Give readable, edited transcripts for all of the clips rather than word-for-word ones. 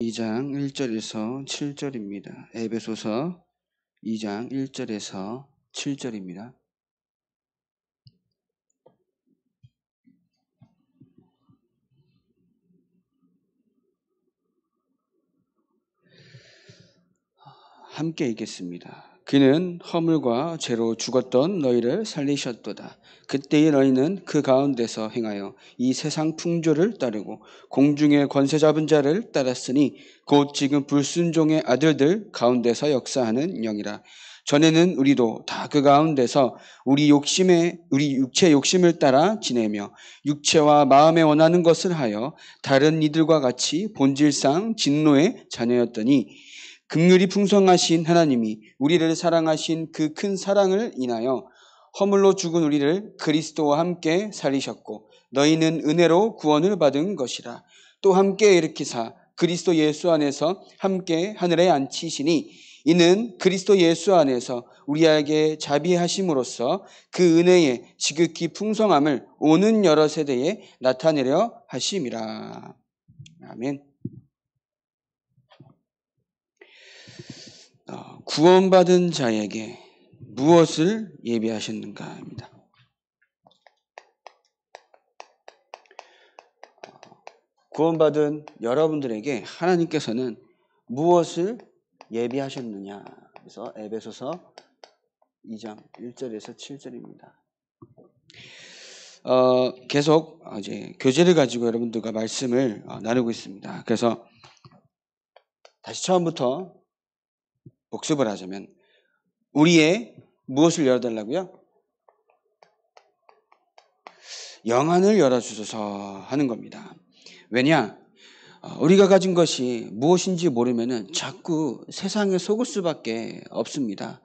2장 1절에서 7절입니다. 에베소서 2장 1절에서 7절입니다. 함께 읽겠습니다. 그는 허물과 죄로 죽었던 너희를 살리셨도다. 그때의 너희는 그 가운데서 행하여 이 세상 풍조를 따르고 공중의 권세 잡은 자를 따랐으니 곧 지금 불순종의 아들들 가운데서 역사하는 영이라. 전에는 우리도 다 그 가운데서 우리 육체 욕심을 따라 지내며 육체와 마음에 원하는 것을 하여 다른 이들과 같이 본질상 진노의 자녀였더니 긍휼이 풍성하신 하나님이 우리를 사랑하신 그 큰 사랑을 인하여 허물로 죽은 우리를 그리스도와 함께 살리셨고 너희는 은혜로 구원을 받은 것이라. 또 함께 일으키사 그리스도 예수 안에서 함께 하늘에 앉히시니 이는 그리스도 예수 안에서 우리에게 자비하심으로써 그 은혜의 지극히 풍성함을 오는 여러 세대에 나타내려 하심이라. 아멘. 구원받은 자에게 무엇을 예비하셨는가입니다. 구원받은 여러분들에게 하나님께서는 무엇을 예비하셨느냐. 그래서 에베소서 2장 1절에서 7절입니다. 계속 이제 교재를 가지고 여러분들과 말씀을 나누고 있습니다. 그래서 다시 처음부터 복습을 하자면 우리의 무엇을 열어달라고요? 영안을 열어주소서 하는 겁니다. 왜냐? 우리가 가진 것이 무엇인지 모르면 자꾸 세상에 속을 수밖에 없습니다.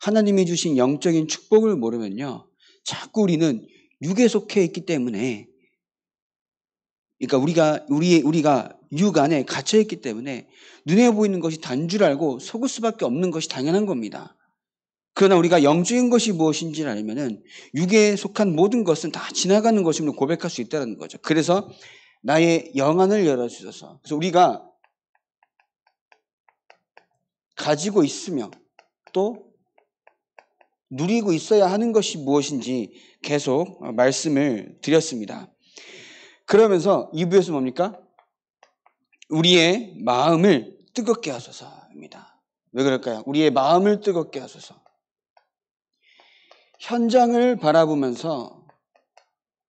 하나님이 주신 영적인 축복을 모르면요, 자꾸 우리는 육에 속해 있기 때문에, 그러니까 우리가 육 안에 갇혀 있기 때문에 눈에 보이는 것이 단 줄 알고 속을 수밖에 없는 것이 당연한 겁니다. 그러나 우리가 영적인 것이 무엇인지를 알면은 육에 속한 모든 것은 다 지나가는 것임을 고백할 수 있다는 거죠. 그래서 나의 영안을 열어주셔서, 그래서 우리가 가지고 있으며 또 누리고 있어야 하는 것이 무엇인지 계속 말씀을 드렸습니다. 그러면서 2부에서 뭡니까? 우리의 마음을 뜨겁게 하소서입니다. 왜 그럴까요? 우리의 마음을 뜨겁게 하소서. 현장을 바라보면서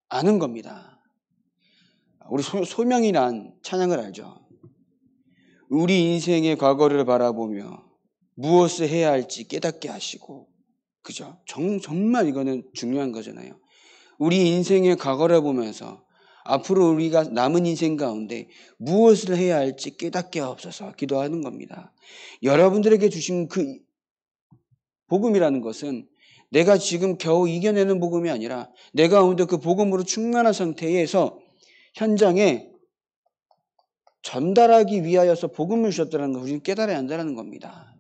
아는 겁니다. 우리 소명이란 찬양을 알죠. 우리 인생의 과거를 바라보며 무엇을 해야 할지 깨닫게 하시고, 그죠? 정말 이거는 중요한 거잖아요. 우리 인생의 과거를 보면서 앞으로 우리가 남은 인생 가운데 무엇을 해야 할지 깨닫게 하옵소서 기도하는 겁니다. 여러분들에게 주신 그 복음이라는 것은 내가 지금 겨우 이겨내는 복음이 아니라 내 가운데 그 복음으로 충만한 상태에서 현장에 전달하기 위하여서 복음을 주셨다는 걸 우리는 깨달아야 한다는 겁니다.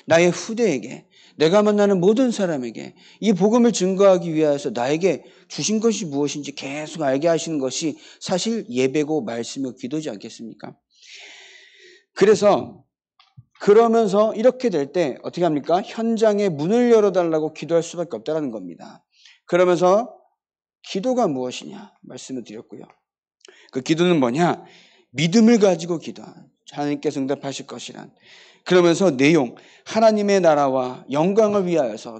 나의 후대에게, 내가 만나는 모든 사람에게 이 복음을 증거하기 위하여서 나에게 주신 것이 무엇인지 계속 알게 하시는 것이 사실 예배고 말씀이고 기도지 않겠습니까? 그러면서 이렇게 될 때 어떻게 합니까? 현장에 문을 열어달라고 기도할 수밖에 없다는 겁니다. 그러면서 기도가 무엇이냐 말씀을 드렸고요. 그 기도는 뭐냐? 믿음을 가지고 기도한 하나님께서 응답하실 것이란. 그러면서 내용, 하나님의 나라와 영광을 위하여서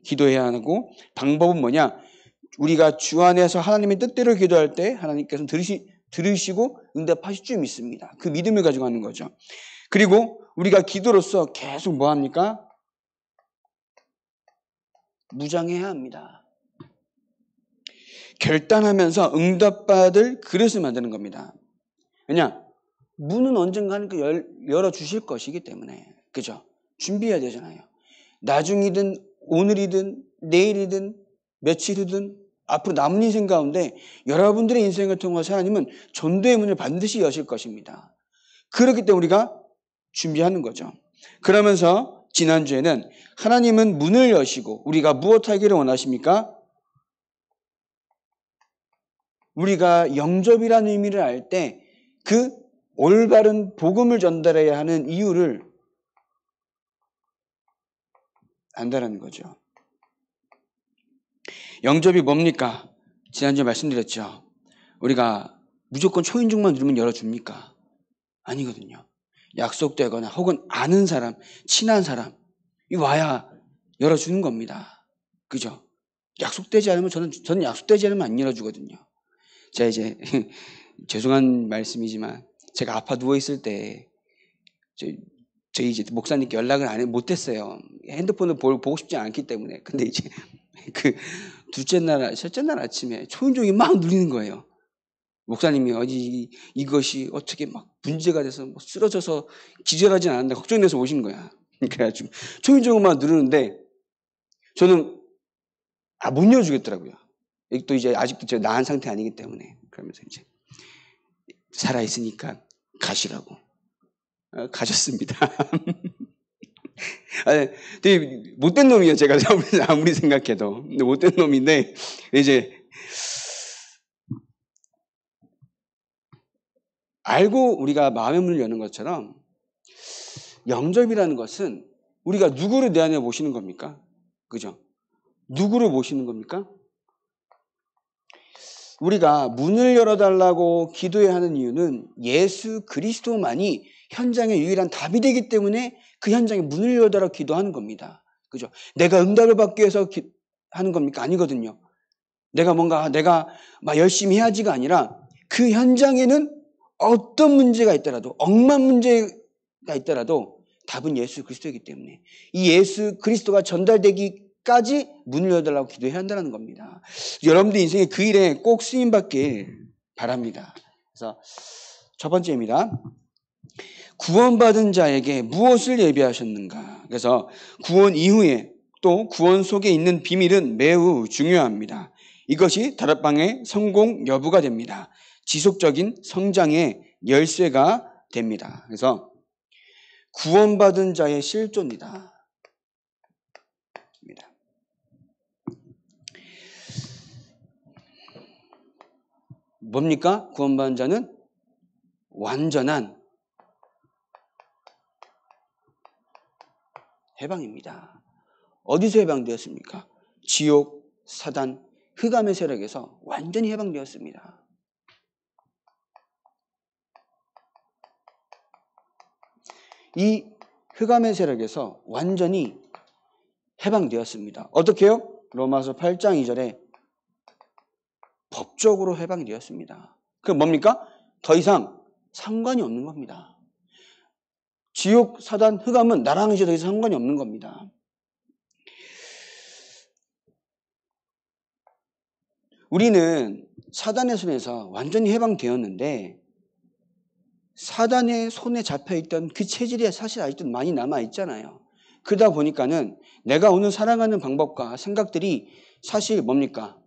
기도해야 하고, 방법은 뭐냐? 우리가 주 안에서 하나님의 뜻대로 기도할 때 하나님께서 들으시고 응답하실 줄 믿습니다. 그 믿음을 가지고 하는 거죠. 그리고 우리가 기도로서 계속 뭐 합니까? 무장해야 합니다. 결단하면서 응답받을 그릇을 만드는 겁니다. 왜냐? 문은 언젠가는 열어주실 것이기 때문에, 그죠? 준비해야 되잖아요. 나중이든 오늘이든 내일이든 며칠이든 앞으로 남은 인생 가운데 여러분들의 인생을 통해서 하나님은 전도의 문을 반드시 여실 것입니다. 그렇기 때문에 우리가 준비하는 거죠. 그러면서 지난주에는 하나님은 문을 여시고 우리가 무엇 하기를 원하십니까? 우리가 영접이라는 의미를 알 때 그 올바른 복음을 전달해야 하는 이유를 안다라는 거죠. 영접이 뭡니까? 지난주에 말씀드렸죠. 우리가 무조건 초인종만 누르면 열어줍니까? 아니거든요. 약속되거나 혹은 아는 사람, 친한 사람이 와야 열어주는 겁니다. 그죠? 약속되지 않으면 저는 약속되지 않으면 안 열어주거든요. 제가 이제 죄송한 말씀이지만 제가 아파 누워있을 때 저희 이제 목사님께 연락을 못했어요. 핸드폰을 보고 싶지 않기 때문에. 근데 이제 그 셋째 날 아침에 초인종이 막 눌리는 거예요. 목사님이 이것이 어떻게 막 문제가 돼서 뭐 쓰러져서 기절하진 않았는데 걱정돼서 오신 거야. 그래가지고 초인종을 막 누르는데 저는 못 열어주겠더라고요. 또 이제 아직도 제가 나은 상태 아니기 때문에 그러면서 이제 살아있으니까 가시라고 가셨습니다. 되게 못된 놈이에요. 제가 아무리 생각해도 못된 놈인데 이제 알고 우리가 마음의 문을 여는 것처럼 영접이라는 것은 우리가 누구를 내 안에 모시는 겁니까? 그죠? 누구를 모시는 겁니까? 우리가 문을 열어달라고 기도해야 하는 이유는 예수 그리스도만이 현장의 유일한 답이 되기 때문에 그 현장에 문을 열어달라고 기도하는 겁니다. 그죠? 내가 응답을 받기 위해서 하는 겁니까? 아니거든요. 내가 막 열심히 해야지가 아니라 그 현장에는 어떤 문제가 있더라도 억만 문제가 있더라도 답은 예수 그리스도이기 때문에 이 예수 그리스도가 전달되기까지 문을 열어달라고 기도해야 한다는 겁니다. 여러분들 인생에 그 일에 꼭 쓰임받길 바랍니다. 그래서 첫 번째입니다. 구원받은 자에게 무엇을 예비하셨는가? 그래서 구원 이후에 또 구원 속에 있는 비밀은 매우 중요합니다. 이것이 다락방의 성공 여부가 됩니다. 지속적인 성장의 열쇠가 됩니다. 그래서 구원받은 자의 실존이다. 뭡니까? 구원받은 자는 완전한 해방입니다. 어디서 해방되었습니까? 지옥, 사단, 흑암의 세력에서 완전히 해방되었습니다. 이 흑암의 세력에서 완전히 해방되었습니다. 어떻게요? 로마서 8장 2절에 법적으로 해방이 되었습니다. 그게 뭡니까? 더 이상 상관이 없는 겁니다. 지옥, 사단, 흑암은 나랑 이제 더 이상 상관이 없는 겁니다. 우리는 사단의 손에서 완전히 해방되었는데 사단의 손에 잡혀있던 그 체질이 사실 아직도 많이 남아있잖아요. 그러다 보니까는 내가 오늘 살아가는 방법과 생각들이 사실 뭡니까?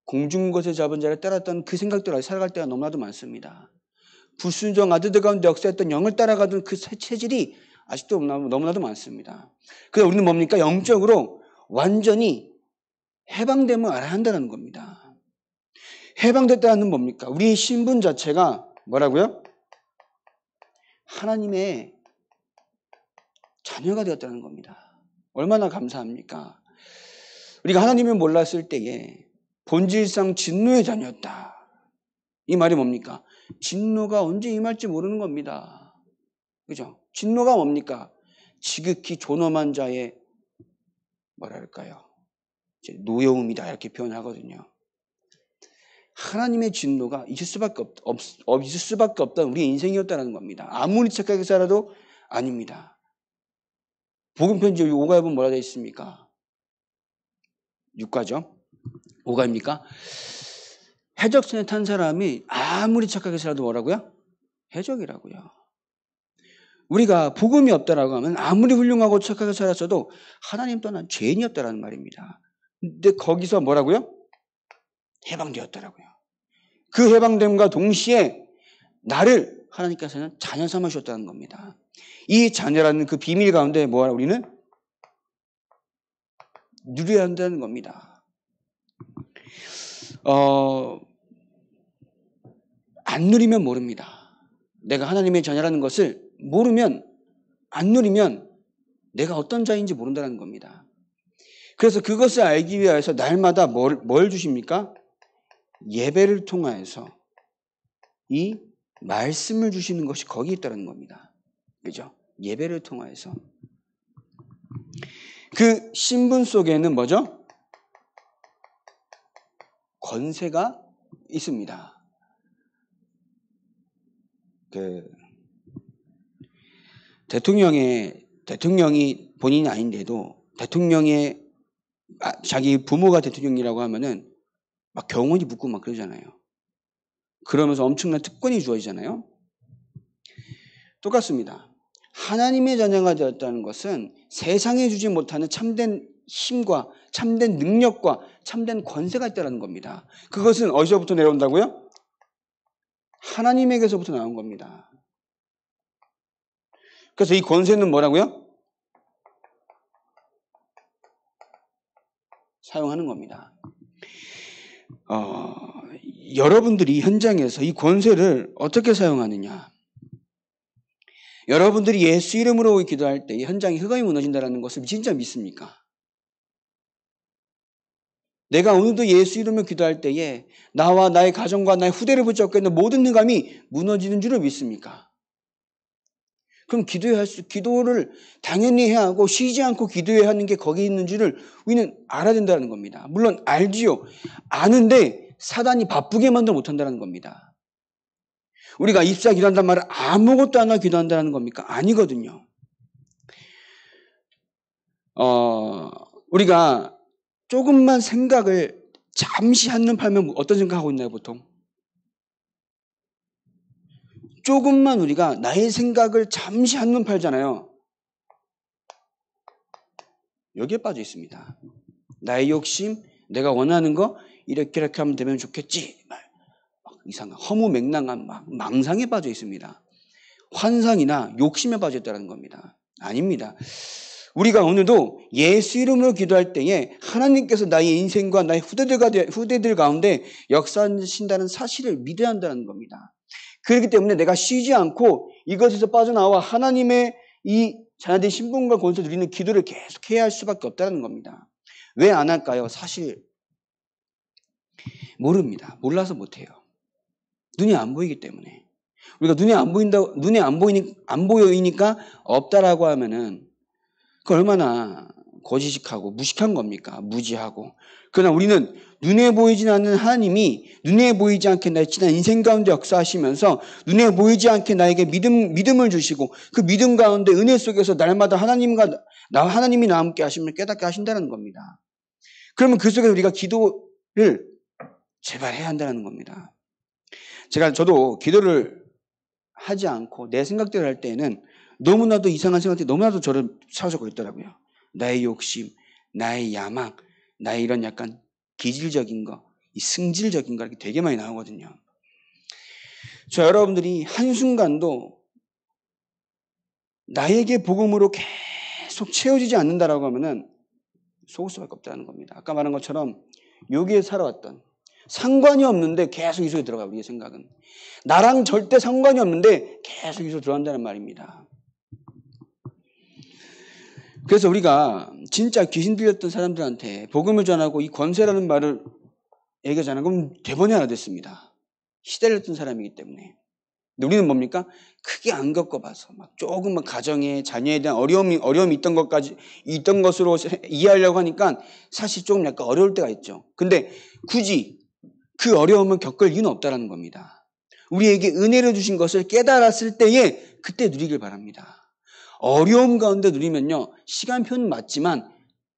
공중 것에 잡은 자를 따랐던 그 생각대로 살아갈 때가 너무나도 많습니다. 불순종 아들들 가운데 역사했던 영을 따라가던 그 체질이 아직도 너무나도 많습니다. 그래서 우리는 뭡니까? 영적으로 완전히 해방됨을 알아야 한다는 겁니다. 해방됐다는 뭡니까? 우리의 신분 자체가 뭐라고요? 하나님의 자녀가 되었다는 겁니다. 얼마나 감사합니까? 우리가 하나님을 몰랐을 때에 본질상 진노의 자녀였다. 이 말이 뭡니까? 진노가 언제 임할지 모르는 겁니다. 그죠? 진노가 뭡니까? 지극히 존엄한 자의 뭐랄까요? 노여움이다 이렇게 표현하거든요. 하나님의 진노가 있을 수밖에 없던 우리의 인생이었다는 겁니다. 아무리 착하게 살아도 아닙니다. 복음편지 5가에 보면 뭐라 되어 있습니까? 6가죠. 5가입니까? 해적선에 탄 사람이 아무리 착하게 살아도 뭐라고요? 해적이라고요. 우리가 복음이 없다라고 하면 아무리 훌륭하고 착하게 살았어도 하나님 떠난 죄인이었다라는 말입니다. 근데 거기서 뭐라고요? 해방되었다라고요. 그 해방됨과 동시에 나를 하나님께서는 자녀 삼으셨다는 겁니다. 이 자녀라는 그 비밀 가운데 뭐하라 우리는 누려야 한다는 겁니다. 안 누리면 모릅니다. 내가 하나님의 자녀라는 것을 모르면, 안 누리면 내가 어떤 자인지 모른다는 겁니다. 그래서 그것을 알기 위해서 날마다 뭘 주십니까? 예배를 통하여서 이 말씀을 주시는 것이 거기에 있다는 겁니다. 그죠? 예배를 통하여서. 그 신분 속에는 뭐죠? 권세가 있습니다. 대통령이 본인이 아닌데도 대통령의 자기 부모가 대통령이라고 하면은 막 경원이 붙고 막 그러잖아요. 그러면서 엄청난 특권이 주어지잖아요. 똑같습니다. 하나님의 자녀가 되었다는 것은 세상에 주지 못하는 참된 힘과 참된 능력과 참된 권세가 있다는 겁니다. 그것은 어디서부터 내려온다고요? 하나님에게서부터 나온 겁니다. 그래서 이 권세는 뭐라고요? 사용하는 겁니다. 여러분들이 현장에서 이 권세를 어떻게 사용하느냐? 여러분들이 예수 이름으로 기도할 때 현장이 흑암이 무너진다는 것을 진짜 믿습니까? 내가 오늘도 예수 이름으로 기도할 때에 나와 나의 가정과 나의 후대를 붙잡고 있는 모든 흑암이 무너지는 줄을 믿습니까? 그럼 기도를 당연히 해야 하고 쉬지 않고 기도해야 하는 게 거기 있는 줄을 우리는 알아야 된다는 겁니다. 물론 알지요. 아는데 사단이 바쁘게 만들어 못한다는 겁니다. 우리가 입사 기도한다는 말은 아무것도 안 하고 기도한다는 겁니까? 아니거든요. 우리가 조금만 생각을 잠시 한눈 팔면 어떤 생각하고 있나요, 보통? 조금만 우리가 나의 생각을 잠시 한눈 팔잖아요. 여기에 빠져 있습니다. 나의 욕심, 내가 원하는 거 이렇게 하면 되면 좋겠지. 이상한 허무맹랑한 망상에 빠져 있습니다. 환상이나 욕심에 빠져 있다는 겁니다. 아닙니다. 우리가 오늘도 예수 이름으로 기도할 때에 하나님께서 나의 인생과 나의 후대들 가운데 역사하신다는 사실을 믿어야 한다는 겁니다. 그렇기 때문에 내가 쉬지 않고 이것에서 빠져나와 하나님의 이 자녀된 신분과 권세를 누리는 기도를 계속 해야 할 수밖에 없다는 겁니다. 왜 안 할까요? 사실 모릅니다. 몰라서 못해요. 눈이 안 보이기 때문에. 우리가 눈에 안 보이니까 없다라고 하면은 그 얼마나 거짓식하고 무식한 겁니까? 무지하고. 그러나 우리는 눈에 보이지 않는 하나님이 눈에 보이지 않게 나의 지난 인생 가운데 역사하시면서 눈에 보이지 않게 나에게 믿음을 주시고 그 믿음 가운데 은혜 속에서 날마다 하나님이 나와 함께 하심을 깨닫게 하신다는 겁니다. 그러면 그 속에서 우리가 기도를 제발 해야 한다는 겁니다. 저도 기도를 하지 않고 내 생각대로 할 때에는 너무나도 이상한 생각들이 너무나도 저를 찾아오고 있더라고요. 나의 욕심, 나의 야망, 나의 이런 약간 기질적인 거, 이 승질적인 거 이렇게 되게 많이 나오거든요. 여러분들이 한순간도 나에게 복음으로 계속 채워지지 않는다라고 하면은 속을 수밖에 없다는 겁니다. 아까 말한 것처럼 여기에 살아왔던 상관이 없는데 계속 이 속에 들어가요. 우리의 생각은. 나랑 절대 상관이 없는데 계속 이 속에 들어간다는 말입니다. 그래서 우리가 진짜 귀신 들렸던 사람들한테 복음을 전하고 이 권세라는 말을 얘기하잖아요. 그럼 대번에 알아듣습니다. 시달렸던 사람이기 때문에. 근데 우리는 뭡니까? 크게 안 겪어봐서 막 조금만 가정에 자녀에 대한 어려움이 있던 것으로 이해하려고 하니까 사실 조금 약간 어려울 때가 있죠. 근데 굳이 그 어려움을 겪을 이유는 없다는 겁니다. 우리에게 은혜를 주신 것을 깨달았을 때에 그때 누리길 바랍니다. 어려움 가운데 누리면요. 시간표는 맞지만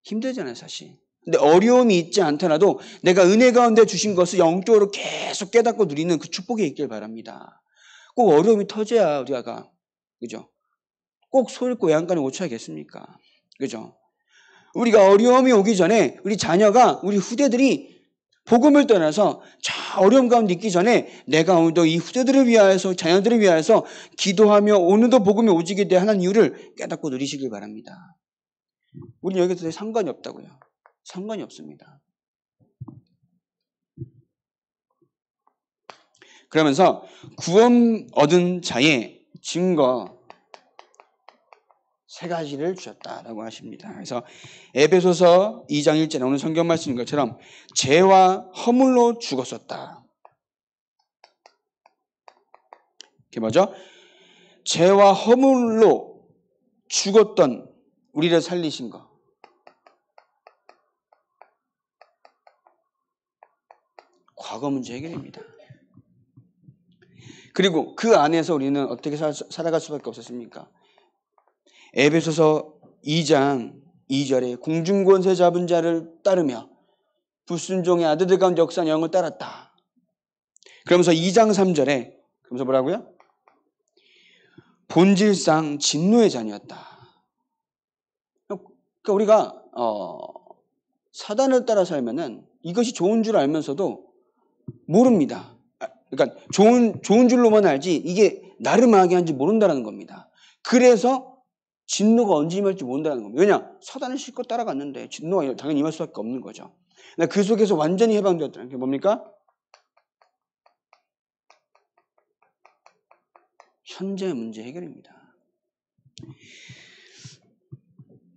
힘들잖아요, 사실. 근데 어려움이 있지 않더라도 내가 은혜 가운데 주신 것을 영적으로 계속 깨닫고 누리는 그 축복이 있길 바랍니다. 꼭 어려움이 터져야 우리가, 그죠? 꼭 소 잃고 외양간에 못 쳐야겠습니까? 그죠? 우리가 어려움이 오기 전에 우리 자녀가, 우리 후대들이 복음을 떠나서 저 어려움 가운데 있기 전에 내가 오늘도 이 후대들을 위하여서 자녀들을 위하여서 기도하며 오늘도 복음이 오지게 돼 하는 이유를 깨닫고 누리시길 바랍니다. 우리는 여기서 상관이 없다고요. 상관이 없습니다. 그러면서 구원 얻은 자의 증거 3가지를 주셨다라고 하십니다. 그래서 에베소서 2장 1절에 오늘 성경 말씀인 것처럼 죄와 허물로 죽었었다. 그게 뭐죠? 죄와 허물로 죽었던 우리를 살리신 거. 과거 문제 해결입니다. 그리고 그 안에서 우리는 어떻게 살아갈 수밖에 없었습니까? 에베소서 2장 2절에 공중권세 잡은 자를 따르며 불순종의 아들들 가운데 역사한 영을 따랐다. 그러면서 2장 3절에 그러면서 뭐라고요? 본질상 진노의 자녀였다. 그러니까 우리가 사단을 따라 살면은 이것이 좋은 줄 알면서도 모릅니다. 그러니까 좋은 줄로만 알지 이게 나름하게 한지 모른다는 겁니다. 그래서 진노가 언제 임할지 모른다는 겁니다. 왜냐? 사단을 실컷 따라갔는데 진노가 당연히 임할 수밖에 없는 거죠. 그 속에서 완전히 해방되었다는 게 뭡니까? 현재 문제 해결입니다.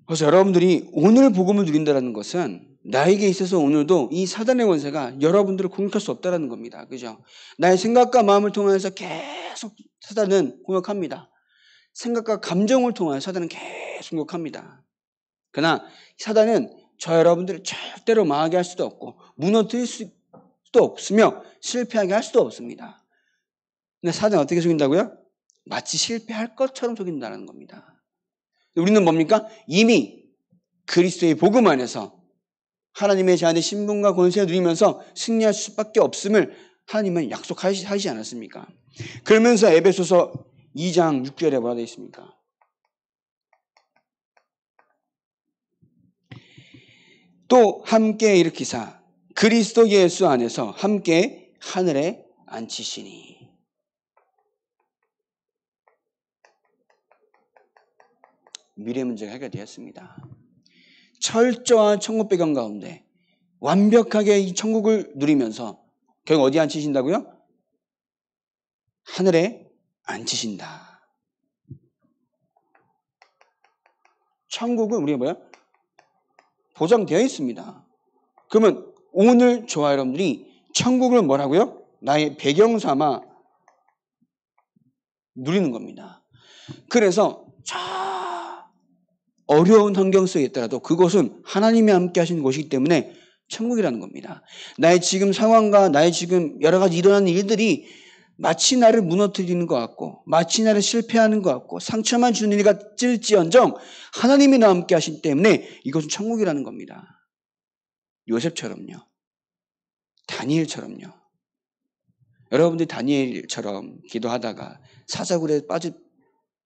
그래서 여러분들이 오늘 복음을 누린다는 것은 나에게 있어서 오늘도 이 사단의 권세가 여러분들을 공격할 수 없다는 겁니다. 그죠? 나의 생각과 마음을 통해서 계속 사단은 공격합니다. 생각과 감정을 통하여 사단은 계속 공격합니다. 그러나 사단은 저 여러분들을 절대로 망하게 할 수도 없고 무너뜨릴 수도 없으며 실패하게 할 수도 없습니다. 근데 사단은 어떻게 속인다고요? 마치 실패할 것처럼 속인다는 겁니다. 우리는 뭡니까? 이미 그리스도의 복음 안에서 하나님의 자녀의 신분과 권세를 누리면서 승리할 수밖에 없음을 하나님은 약속하시지 않았습니까? 그러면서 에베소서 2장 6절에 뭐라 되어 있습니까? 또 함께 일으키사 그리스도 예수 안에서 함께 하늘에 앉히시니. 미래 문제가 해결되었습니다. 철저한 천국 배경 가운데 완벽하게 이 천국을 누리면서 결국 어디 앉히신다고요? 하늘에 앉히신다. 천국은 우리가 뭐야? 보장되어 있습니다. 그러면 오늘 저와 여러분들이 천국을 뭐라고요? 나의 배경 삼아 누리는 겁니다. 그래서 저 어려운 환경 속에 있더라도 그곳은 하나님이 함께 하시는 곳이기 때문에 천국이라는 겁니다. 나의 지금 상황과 나의 지금 여러 가지 일어나는 일들이 마치 나를 무너뜨리는 것 같고 마치 나를 실패하는 것 같고 상처만 주는 일 같을지언정 하나님이 나와 함께 하시기 때문에 이것은 천국이라는 겁니다. 요셉처럼요. 다니엘처럼요. 여러분들이 다니엘처럼 기도하다가 사자굴에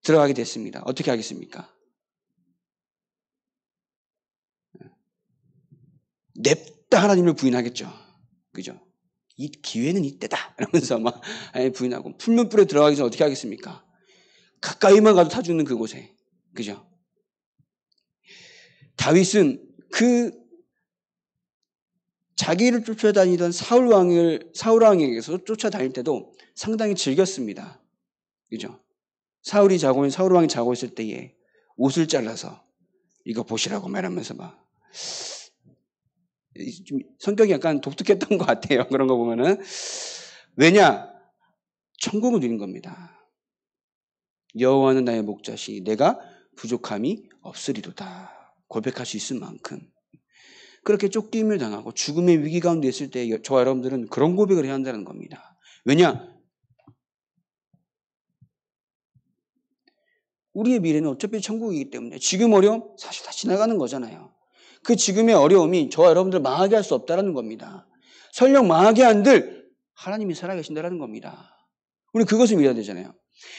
들어가게 됐습니다. 어떻게 하겠습니까? 냅다 하나님을 부인하겠죠. 그죠? 이 기회는 이때다. 이러면서 막 부인하고 풀문불에 들어가기 전에 어떻게 하겠습니까? 가까이만 가도 타 죽는 그곳에. 그죠? 다윗은 그 자기를 쫓아다니던 사울 왕에게서 쫓아다닐 때도 상당히 즐겼습니다. 그죠? 사울 왕이 자고 있을 때에 옷을 잘라서 이거 보시라고 말하면서 막 좀 성격이 약간 독특했던 것 같아요. 그런 거 보면은. 왜냐? 천국을 누린 겁니다. 여호와는 나의 목자시니 내가 부족함이 없으리로다. 고백할 수 있을 만큼. 그렇게 쫓김을 당하고 죽음의 위기 가운데 있을 때 저와 여러분들은 그런 고백을 해야 한다는 겁니다. 왜냐? 우리의 미래는 어차피 천국이기 때문에 지금 어려움 사실 다 지나가는 거잖아요. 그 지금의 어려움이 저와 여러분들 망하게 할 수 없다는 겁니다. 설령 망하게 한들 하나님이 살아계신다는 겁니다. 우리 그것을 믿어야 되잖아요.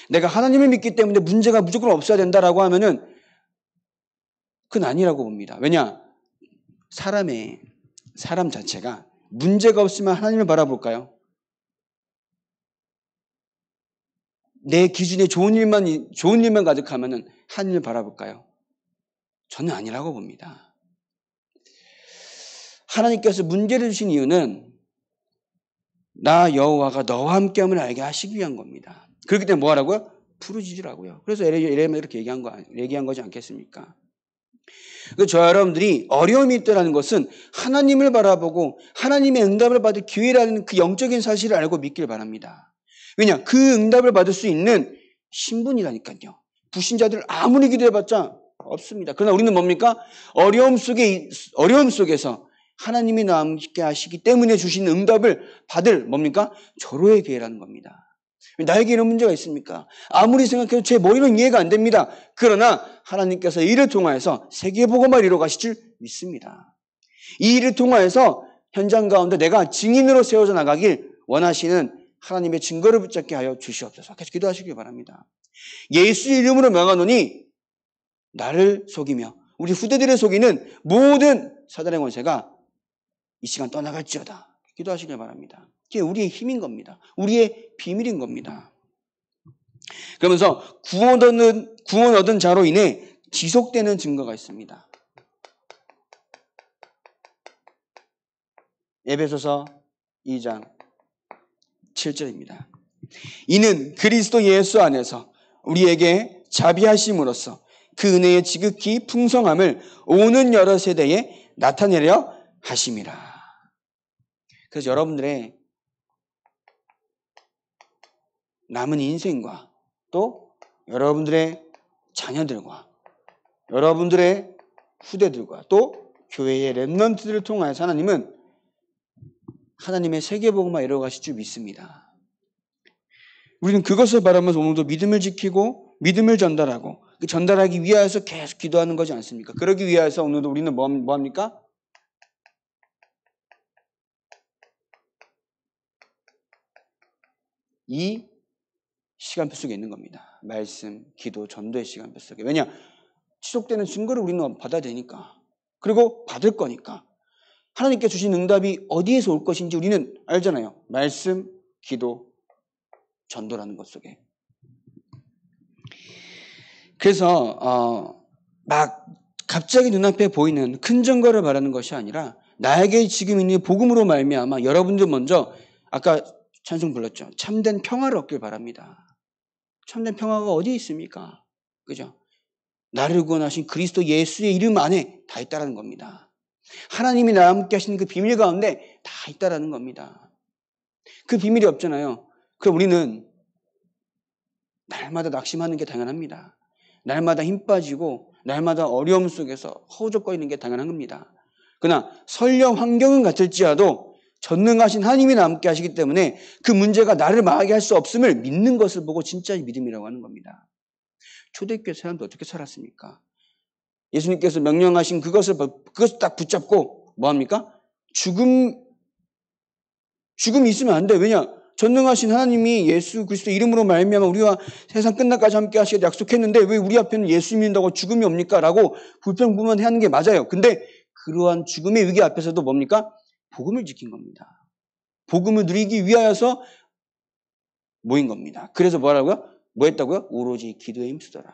내가 하나님을 믿기 때문에 문제가 무조건 없어야 된다라고 하면은 그건 아니라고 봅니다. 왜냐? 사람 자체가 문제가 없으면 하나님을 바라볼까요? 내 기준에 좋은 일만 가득하면은 하나님을 바라볼까요? 저는 아니라고 봅니다. 하나님께서 문제를 주신 이유는 나 여호와가 너와 함께함을 알게 하시기 위한 겁니다. 그렇기 때문에 뭐 하라고요? 부르짖으라고요. 그래서 에레미야 이렇게 얘기한 거지 않겠습니까? 저 여러분들이 어려움이 있다는 것은 하나님을 바라보고 하나님의 응답을 받을 기회라는 그 영적인 사실을 알고 믿길 바랍니다. 왜냐? 그 응답을 받을 수 있는 신분이라니까요. 불신자들 아무리 기도해봤자 없습니다. 그러나 우리는 뭡니까? 어려움 속에서 하나님이 나와 함께 하시기 때문에 주신 응답을 받을 뭡니까? 절호의 기회라는 겁니다. 나에게 이런 문제가 있습니까? 아무리 생각해도 제 머리로는 이해가 안 됩니다. 그러나 하나님께서 이를 통하여서 세계복음을 이루어 가실 줄 믿습니다. 이 일을 통하여서 현장 가운데 내가 증인으로 세워져 나가길 원하시는 하나님의 증거를 붙잡게 하여 주시옵소서. 계속 기도하시길 바랍니다. 예수 이름으로 명하노니 나를 속이며 우리 후대들을 속이는 모든 사단의 권세가 이 시간 떠나갈지어다. 기도하시길 바랍니다. 그게 우리의 힘인 겁니다. 우리의 비밀인 겁니다. 그러면서 구원 얻은 자로 인해 지속되는 증거가 있습니다. 에베소서 2장 7절입니다. 이는 그리스도 예수 안에서 우리에게 자비하심으로써 그 은혜의 지극히 풍성함을 오는 여러 세대에 나타내려 하심이라. 그래서 여러분들의 남은 인생과 또 여러분들의 자녀들과 여러분들의 후대들과 또 교회의 렘넌트들을 통하여서 하나님은 하나님의 세계복음을 이루어 가실 줄 믿습니다. 우리는 그것을 바라면서 오늘도 믿음을 지키고 믿음을 전달하고 그 전달하기 위하여서 계속 기도하는 거지 않습니까? 그러기 위하여서 오늘도 우리는 뭐 합니까? 이 시간표 속에 있는 겁니다. 말씀, 기도, 전도의 시간표 속에. 왜냐? 지속되는 증거를 우리는 받아야 되니까. 그리고 받을 거니까. 하나님께 주신 응답이 어디에서 올 것인지 우리는 알잖아요. 말씀, 기도, 전도라는 것 속에. 그래서 막 갑자기 눈앞에 보이는 큰 증거를 말하는 것이 아니라 나에게 지금 있는 복음으로 말미암아 여러분들 먼저 아까 찬송 불렀죠. 참된 평화를 얻길 바랍니다. 참된 평화가 어디 있습니까? 그죠? 나를 구원하신 그리스도 예수의 이름 안에 다 있다라는 겁니다. 하나님이 나와 함께 하시는 그 비밀 가운데 다 있다라는 겁니다. 그 비밀이 없잖아요. 그럼 우리는 날마다 낙심하는 게 당연합니다. 날마다 힘 빠지고 날마다 어려움 속에서 허우적거리는 게 당연한 겁니다. 그러나 설령 환경은 같을지라도 전능하신 하나님이 나와 함께 하시기 때문에 그 문제가 나를 망하게 할 수 없음을 믿는 것을 보고 진짜 믿음이라고 하는 겁니다. 초대교회 사람도 어떻게 살았습니까? 예수님께서 명령하신 그것을 딱 붙잡고 뭐합니까? 죽음이 있으면 안 돼. 왜냐? 전능하신 하나님이 예수 그리스도 이름으로 말미암아 우리와 세상 끝날까지 함께 하시겠다 약속했는데 왜 우리 앞에는 예수 믿는다고 죽음이 옵니까? 라고 불평불만하는 게 맞아요. 근데 그러한 죽음의 위기 앞에서도 뭡니까? 복음을 지킨 겁니다. 복음을 누리기 위하여서 모인 겁니다. 그래서 뭐라고요? 뭐 했다고요? 오로지 기도에 힘쓰더라.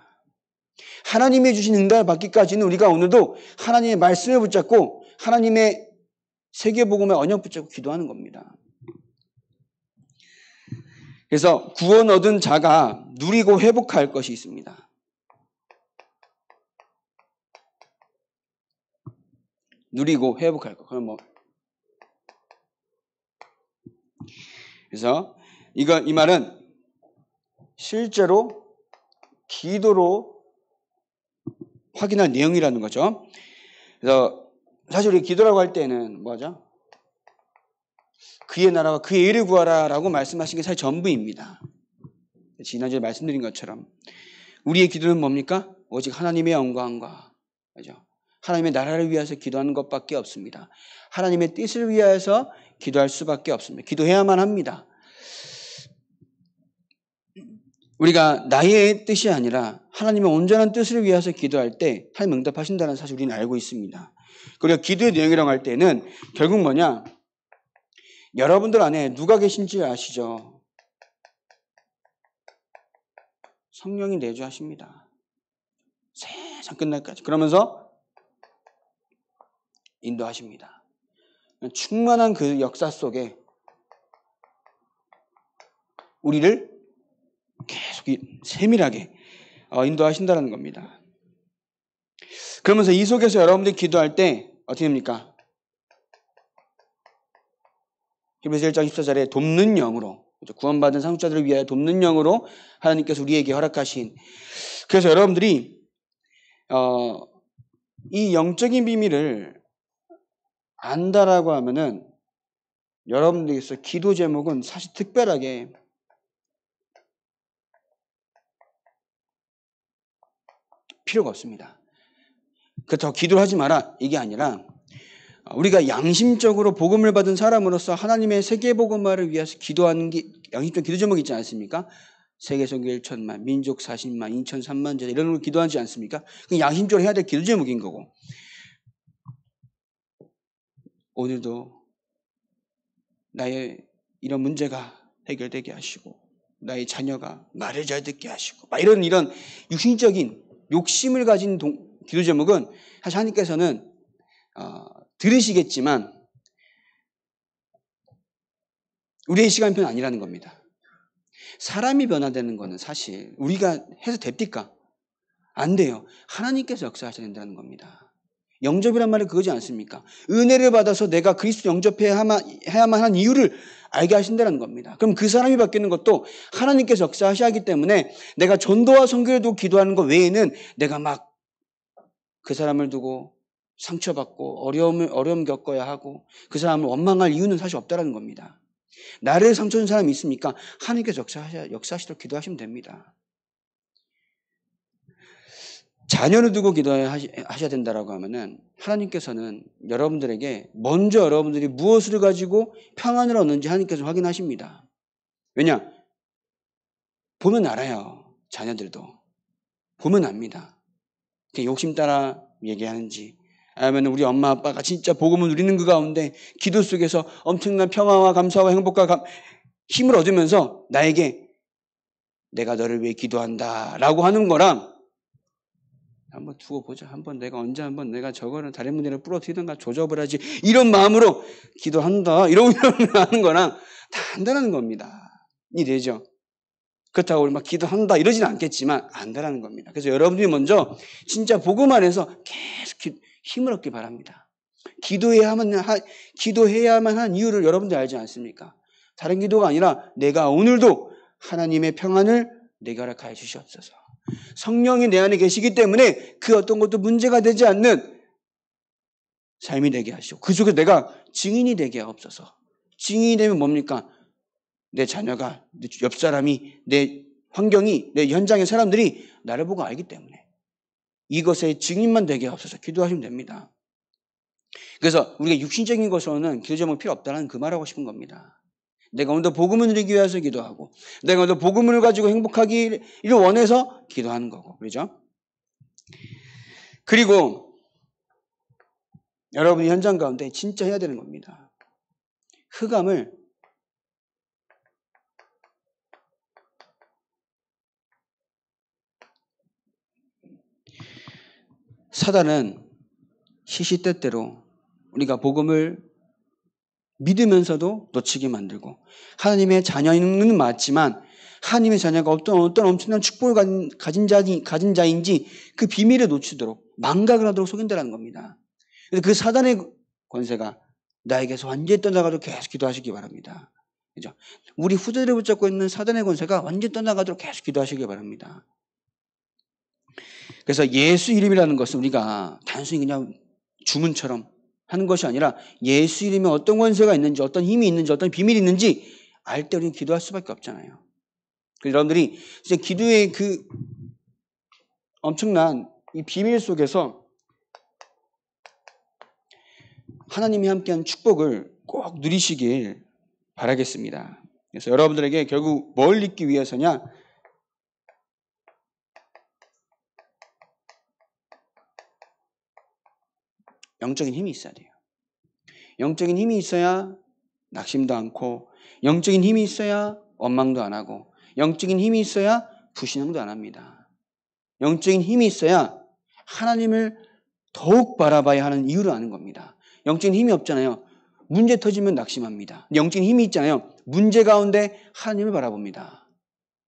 하나님이 주신 응답을 받기까지는 우리가 오늘도 하나님의 말씀을 붙잡고 하나님의 세계복음의 언약 붙잡고 기도하는 겁니다. 그래서 구원 얻은 자가 누리고 회복할 것이 있습니다. 누리고 회복할 것. 그럼 뭐 그래서 이 말은 실제로 기도로 확인할 내용이라는 거죠. 그래서 사실 우리 기도라고 할 때는 뭐죠? 그의 나라와 그의 의를 구하라라고 말씀하신 게 사실 전부입니다. 지난주에 말씀드린 것처럼 우리의 기도는 뭡니까? 오직 하나님의 영광과 그죠? 하나님의 나라를 위해서 기도하는 것밖에 없습니다. 하나님의 뜻을 위하여서 기도할 수밖에 없습니다. 기도해야만 합니다. 우리가 나의 뜻이 아니라 하나님의 온전한 뜻을 위해서 기도할 때 하나님 응답하신다는 사실 우리는 알고 있습니다. 그리고 기도의 내용이라고 할 때는 결국 뭐냐? 여러분들 안에 누가 계신지 아시죠? 성령이 내주하십니다. 세상 끝날까지. 그러면서 인도하십니다. 충만한 그 역사 속에 우리를 계속 세밀하게 인도하신다는 겁니다. 그러면서 이 속에서 여러분들이 기도할 때 어떻게 됩니까? 히브리서 1장 14절에 돕는 영으로, 구원받은 상속자들을 위하여 돕는 영으로 하나님께서 우리에게 허락하신, 그래서 여러분들이 이 영적인 비밀을 안다라고 하면은 여러분들께서 기도 제목은 사실 특별하게 필요가 없습니다. 그렇다고 기도를 하지 마라 이게 아니라, 우리가 양심적으로 복음을 받은 사람으로서 하나님의 세계복음화를 위해서 기도하는 게 양심적 기도 제목이 있지 않습니까? 세계 선교 1천만, 민족 40만, 인천 3만 제 이런 걸 기도하지 않습니까? 그게 양심적으로 해야 될 기도 제목인 거고, 오늘도 나의 이런 문제가 해결되게 하시고 나의 자녀가 말을 잘 듣게 하시고 막 이런 육신적인 욕심을 가진 기도 제목은 사실 하나님께서는 들으시겠지만 우리의 시간표는 아니라는 겁니다. 사람이 변화되는 거는 사실 우리가 해서 됩니까? 안 돼요. 하나님께서 역사하셔야 된다는 겁니다. 영접이란 말이 그거지 않습니까? 은혜를 받아서 내가 그리스도 영접해야만 하는 이유를 알게 하신다는 겁니다. 그럼 그 사람이 바뀌는 것도 하나님께서 역사하셔야 하기 때문에 내가 전도와 선교를 두고 기도하는 것 외에는 내가 막 그 사람을 두고 상처받고 어려움 겪어야 하고 그 사람을 원망할 이유는 사실 없다는 겁니다. 나를 상처 준 사람이 있습니까? 하나님께서 역사하시도록 기도하시면 됩니다. 자녀를 두고 기도하셔야 된다라고 하면은 하나님께서는 여러분들에게 먼저 여러분들이 무엇을 가지고 평안을 얻는지 하나님께서 확인하십니다. 왜냐? 보면 알아요. 자녀들도. 보면 압니다. 욕심 따라 얘기하는지 아니면 우리 엄마 아빠가 진짜 복음을 누리는 그 가운데 기도 속에서 엄청난 평화와 감사와 행복과 힘을 얻으면서 나에게 내가 너를 위해 기도한다 라고 하는 거랑 한번 두고 보자. 언제 한번 내가 저거를 다른 문제를 부러뜨리든가 조접을 하지. 이런 마음으로 기도한다. 이러고 하는 거랑 다 안다라는 겁니다. 이해되죠? 그렇다고 우리 막 기도한다 이러지는 않겠지만 안다라는 겁니다. 그래서 여러분들이 먼저 진짜 복음 안에서 계속 힘을 얻길 바랍니다. 기도해야만 한 이유를 여러분들이 알지 않습니까? 다른 기도가 아니라 내가 오늘도 하나님의 평안을 내게 허락하여 주시옵소서. 성령이 내 안에 계시기 때문에 그 어떤 것도 문제가 되지 않는 삶이 되게 하시고 그 속에 내가 증인이 되게 하옵소서. 증인이 되면 뭡니까? 내 자녀가, 내 옆 사람이, 내 환경이, 내 현장의 사람들이 나를 보고 알기 때문에 이것의 증인만 되게 하옵소서. 기도하시면 됩니다. 그래서 우리가 육신적인 것으로는 기도 제목 필요 없다는 그 말하고 싶은 겁니다. 내가 오늘도 복음을 누리기 위해서 기도하고 내가 오늘도 복음을 가지고 행복하기를 원해서 기도하는 거고, 그렇죠? 그리고 여러분이 현장 가운데 진짜 해야 되는 겁니다. 흑암을 사단은 시시때때로 우리가 복음을 믿으면서도 놓치게 만들고 하나님의 자녀는 맞지만 하나님의 자녀가 어떤 엄청난 축복을 가진 자인지 그 비밀을 놓치도록 망각을 하도록 속인다는 겁니다. 그래서 그 사단의 권세가 나에게서 완전히 떠나가도록 계속 기도하시기 바랍니다. 그죠? 우리 후대를 붙잡고 있는 사단의 권세가 완전히 떠나가도록 계속 기도하시기 바랍니다. 그래서 예수 이름이라는 것은 우리가 단순히 그냥 주문처럼 하는 것이 아니라 예수 이름에 어떤 권세가 있는지 어떤 힘이 있는지 어떤 비밀이 있는지 알 때 우리는 기도할 수밖에 없잖아요. 그래서 여러분들이 진짜 기도의 그 엄청난 이 비밀 속에서 하나님이 함께한 축복을 꼭 누리시길 바라겠습니다. 그래서 여러분들에게 결국 뭘 잊기 위해서냐? 영적인 힘이 있어야 돼요. 영적인 힘이 있어야 낙심도 않고 영적인 힘이 있어야 원망도 안 하고 영적인 힘이 있어야 불신앙도 안 합니다. 영적인 힘이 있어야 하나님을 더욱 바라봐야 하는 이유를 아는 겁니다. 영적인 힘이 없잖아요. 문제 터지면 낙심합니다. 영적인 힘이 있잖아요. 문제 가운데 하나님을 바라봅니다.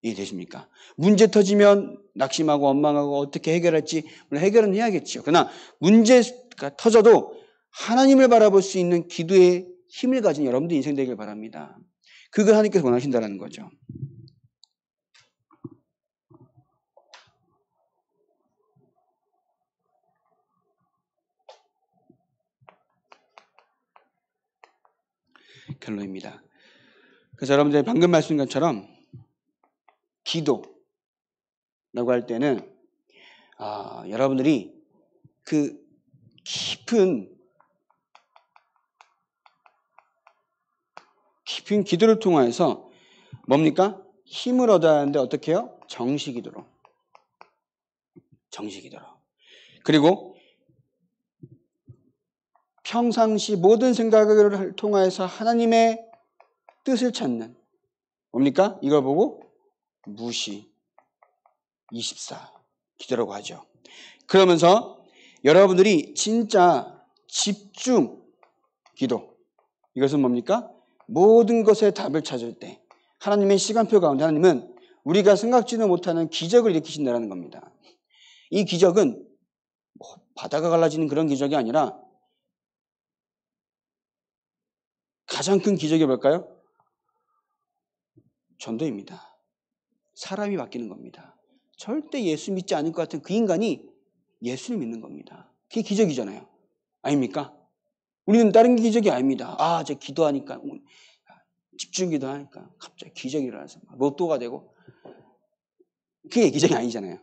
이해되십니까? 문제 터지면 낙심하고 원망하고 어떻게 해결할지 물론 해결은 해야겠죠. 그러나 문제가 터져도 하나님을 바라볼 수 있는 기도의 힘을 가진 여러분들 인생 되길 바랍니다. 그걸 하나님께서 원하신다는 거죠. 결론입니다. 그래서 여러분들 방금 말씀드린 것처럼 기도라고 할 때는 여러분들이 그 깊은 기도를 통해서 뭡니까? 힘을 얻어야 하는데 어떻게 해요? 정시기도로. 그리고 평상시 모든 생각을 통해서 하나님의 뜻을 찾는 뭡니까? 이걸 보고 무시 24 기도라고 하죠. 그러면서 여러분들이 진짜 집중 기도 이것은 뭡니까? 모든 것에 답을 찾을 때 하나님의 시간표 가운데 하나님은 우리가 생각지도 못하는 기적을 일으키신다는 겁니다. 이 기적은 바다가 갈라지는 그런 기적이 아니라 가장 큰 기적이 뭘까요? 전도입니다. 사람이 바뀌는 겁니다. 절대 예수 믿지 않을 것 같은 그 인간이 예수를 믿는 겁니다. 그게 기적이잖아요. 아닙니까? 우리는 다른 기적이 아닙니다. 제 기도하니까 집중 기도하니까 갑자기 기적이 일어나서 로또가 되고 그게 기적이 아니잖아요.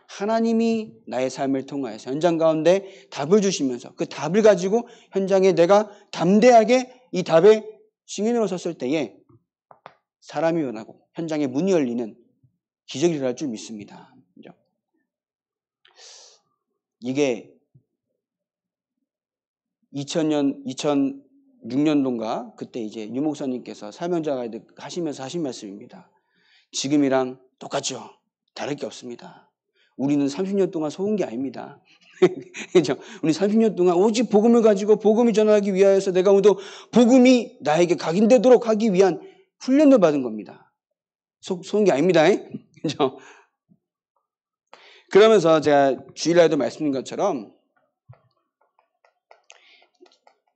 하나님이 나의 삶을 통하여서 현장 가운데 답을 주시면서 그 답을 가지고 현장에 내가 담대하게 이 답의 증인으로 섰을 때에 사람이 변하고 현장에 문이 열리는 기적이 일어날 줄 믿습니다. 그죠? 이게 2006년도인가 그때 이제 유 목사님께서 사명자 가이드 하시면서 하신 말씀입니다. 지금이랑 똑같죠. 다를 게 없습니다. 우리는 30년 동안 속은 게 아닙니다. 그렇죠? 우리 30년 동안 오직 복음을 가지고 복음이 전하기 위하여서 내가 오늘도 복음이 나에게 각인되도록 하기 위한 훈련을 받은 겁니다. 속은 게 아닙니다. 그렇죠? 그러면서 제가 주일날에도 말씀드린 것처럼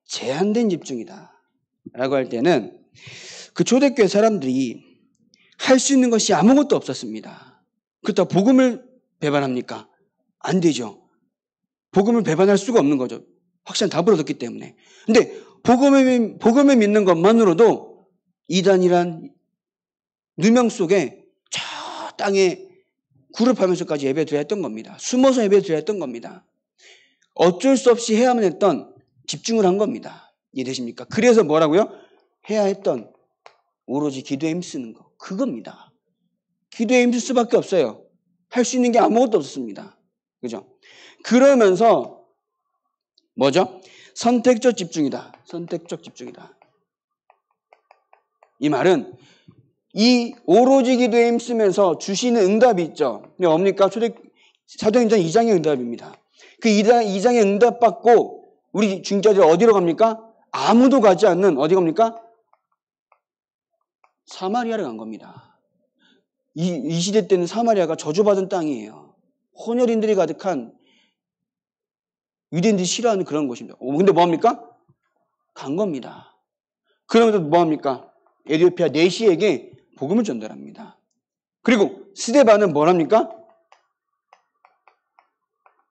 제한된 집중이다 라고 할 때는 그 초대교회 사람들이 할 수 있는 것이 아무것도 없었습니다. 그렇다고 복음을 배반합니까? 안 되죠. 복음을 배반할 수가 없는 거죠. 확실한 답을 얻었기 때문에. 근데 복음을 믿는 것만으로도 이단이란 누명 속에 저 땅에 굴을 파면서까지 예배 드려야 했던 겁니다. 숨어서 예배 드려야 했던 겁니다. 어쩔 수 없이 해야만 했던 집중을 한 겁니다. 이해되십니까? 그래서 뭐라고요? 해야 했던 오로지 기도에 힘쓰는 거. 그겁니다. 기도에 힘쓸 수밖에 없어요. 할 수 있는 게 아무것도 없습니다. 그죠? 그러면서 뭐죠? 선택적 집중이다. 선택적 집중이다. 이 말은 이 오로지 기도에 힘쓰면서 주시는 응답이 있죠. 근데 뭡니까? 사도행전 2장의 응답입니다. 그 2장의 응답 받고 우리 중자들 어디로 갑니까? 아무도 가지 않는 어디 갑니까? 사마리아를 간 겁니다. 이 시대 때는 사마리아가 저주받은 땅이에요. 혼혈인들이 가득한 유대인들이 싫어하는 그런 곳입니다. 근데 뭐합니까? 간 겁니다. 그러면서 뭐합니까? 에티오피아 내시에게 복음을 전달합니다. 그리고 스데반은 뭐합니까?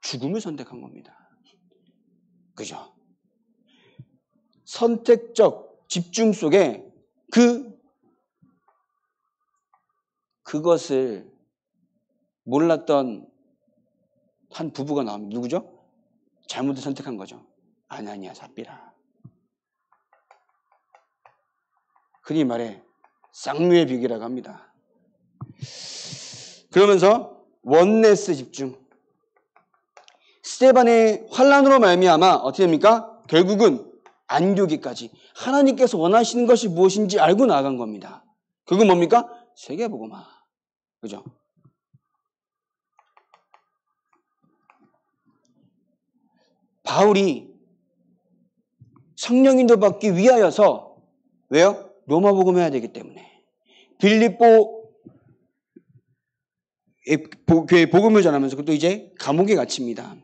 죽음을 선택한 겁니다. 그죠? 선택적 집중 속에 그것을 몰랐던 한 부부가 나옵니다. 누구죠? 잘못을 선택한 거죠. 아나니아 삽비라. 흔히 말해 쌍류의 비결이라고 합니다. 그러면서 원네스 집중. 스데반의 환난으로 말미암아 어떻게 됩니까? 결국은 안교기까지 하나님께서 원하시는 것이 무엇인지 알고 나아간 겁니다. 그건 뭡니까? 세계복음화. 그죠? 바울이 성령인도 받기 위하여서 왜요? 로마 복음 해야 되기 때문에. 빌립보 교회 복음을 전하면서 그것도 이제 감옥에 갇힙니다.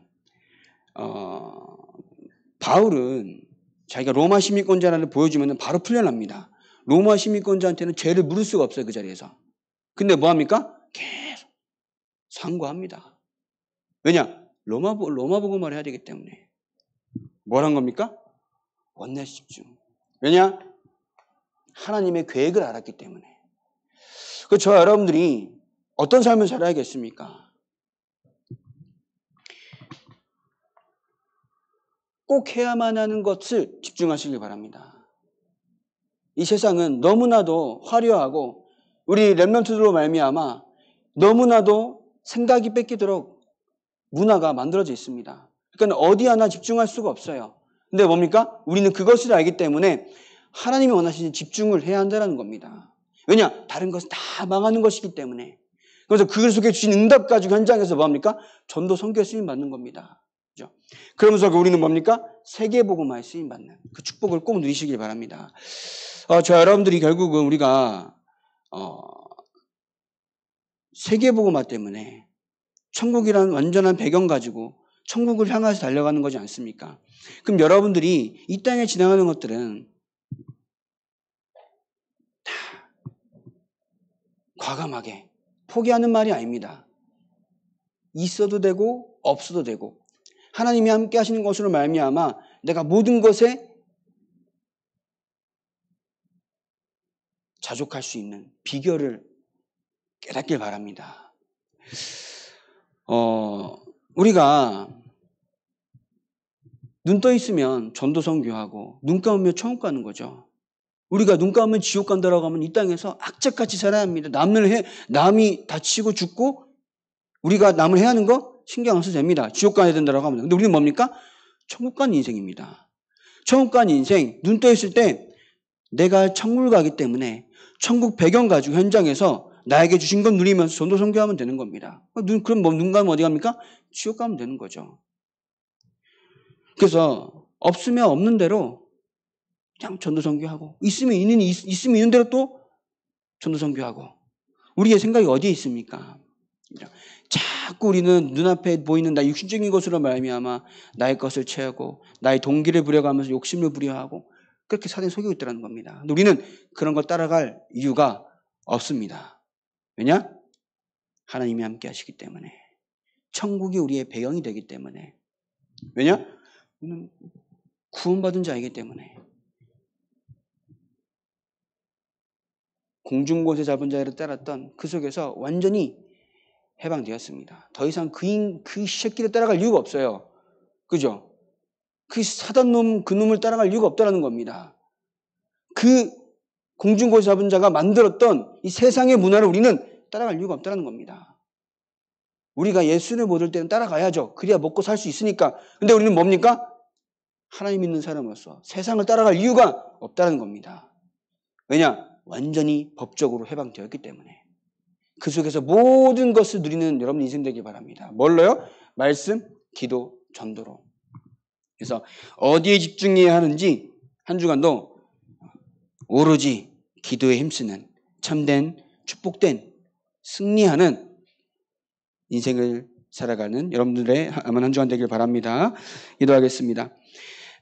바울은 자기가 로마 시민권자라는 보여주면 바로 풀려납니다. 로마 시민권자한테는 죄를 물을 수가 없어요. 그 자리에서. 근데 뭐합니까? 계속 상고합니다. 왜냐? 로마 복음을 해야 되기 때문에. 뭐란 겁니까? 원내 집중. 왜냐? 하나님의 계획을 알았기 때문에. 그 저와 여러분들이 어떤 삶을 살아야겠습니까? 꼭 해야만 하는 것을 집중하시길 바랍니다. 이 세상은 너무나도 화려하고 우리 렘넌트들로 말미암아 너무나도 생각이 뺏기도록 문화가 만들어져 있습니다. 그러니까 어디 하나 집중할 수가 없어요. 근데 뭡니까? 우리는 그것을 알기 때문에 하나님이 원하시는 집중을 해야 한다는 겁니다. 왜냐? 다른 것은 다 망하는 것이기 때문에. 그래서 그 속에 주신 응답 가지고 현장에서 뭐합니까? 전도 선교에 쓰임 받는 겁니다. 그렇죠? 그러면서 우리는 뭡니까? 세계복음화에 쓰임 받는 그 축복을 꼭 누리시길 바랍니다. 저 여러분들이 결국은 우리가 세계복음화 때문에 천국이란 완전한 배경 가지고 천국을 향해서 달려가는 거지 않습니까? 그럼 여러분들이 이 땅에 지나가는 것들은 다 과감하게 포기하는 말이 아닙니다. 있어도 되고 없어도 되고 하나님이 함께 하시는 것으로 말미암아 내가 모든 것에 자족할 수 있는 비결을 깨닫길 바랍니다. 우리가 눈 떠 있으면 전도 선교하고 눈 감으면 천국 가는 거죠. 우리가 눈 감으면 지옥 간다라고 하면 이 땅에서 악착같이 살아야 합니다. 남이 다치고 죽고 우리가 남을 해야 하는 거 신경 안 써도 됩니다. 지옥 가야 된다라고 하면. 근데 우리는 뭡니까? 천국 가는 인생입니다. 천국 가는 인생, 눈 떠 있을 때 내가 천국을 가기 때문에 천국 배경 가지고 현장에서 나에게 주신 건 누리면서 전도 선교하면 되는 겁니다. 그럼 눈 감으면 어디 갑니까? 지옥 가면 되는 거죠. 그래서 없으면 없는 대로 그냥 전도 선교하고 있으면 있는 대로 또 전도 선교하고 우리의 생각이 어디에 있습니까? 자꾸 우리는 눈앞에 보이는 나 육신적인 것으로 말미암아 나의 것을 채우고 나의 동기를 부려가면서 욕심을 부려하고 그렇게 사단이 속이고 있다는 겁니다. 근데 우리는 그런 걸 따라갈 이유가 없습니다. 왜냐? 하나님이 함께 하시기 때문에. 천국이 우리의 배경이 되기 때문에. 왜냐? 우리는 구원받은 자이기 때문에. 공중곳에 잡은 자를 따랐던 그 속에서 완전히 해방되었습니다. 더 이상 그 새끼를 따라갈 이유가 없어요. 그죠? 그 사단 놈, 그 놈을 따라갈 이유가 없다는 겁니다. 그 공중곳에 잡은 자가 만들었던 이 세상의 문화를 우리는 따라갈 이유가 없다는 겁니다. 우리가 예수를 믿을 때는 따라가야죠. 그래야 먹고 살 수 있으니까. 근데 우리는 뭡니까? 하나님 믿는 사람으로서 세상을 따라갈 이유가 없다는 겁니다. 왜냐? 완전히 법적으로 해방되었기 때문에. 그 속에서 모든 것을 누리는 여러분 인생 되길 바랍니다. 뭘로요? 말씀, 기도, 전도로. 그래서 어디에 집중해야 하는지 한 주간도 오로지 기도에 힘쓰는 참된 축복된 승리하는 인생을 살아가는 여러분들의 한 주간 되길 바랍니다. 기도하겠습니다.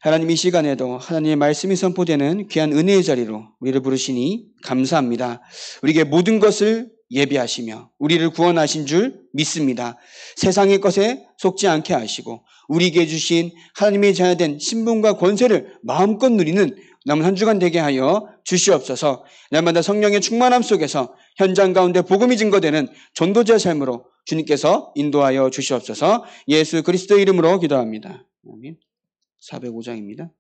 하나님 이 시간에도 하나님의 말씀이 선포되는 귀한 은혜의 자리로 우리를 부르시니 감사합니다. 우리에게 모든 것을 예비하시며 우리를 구원하신 줄 믿습니다. 세상의 것에 속지 않게 하시고 우리에게 주신 하나님의 자녀된 신분과 권세를 마음껏 누리는 남은 한 주간 되게 하여 주시옵소서. 날마다 성령의 충만함 속에서 현장 가운데 복음이 증거되는 전도자의 삶으로 주님께서 인도하여 주시옵소서. 예수 그리스도의 이름으로 기도합니다. 아멘. 405장입니다.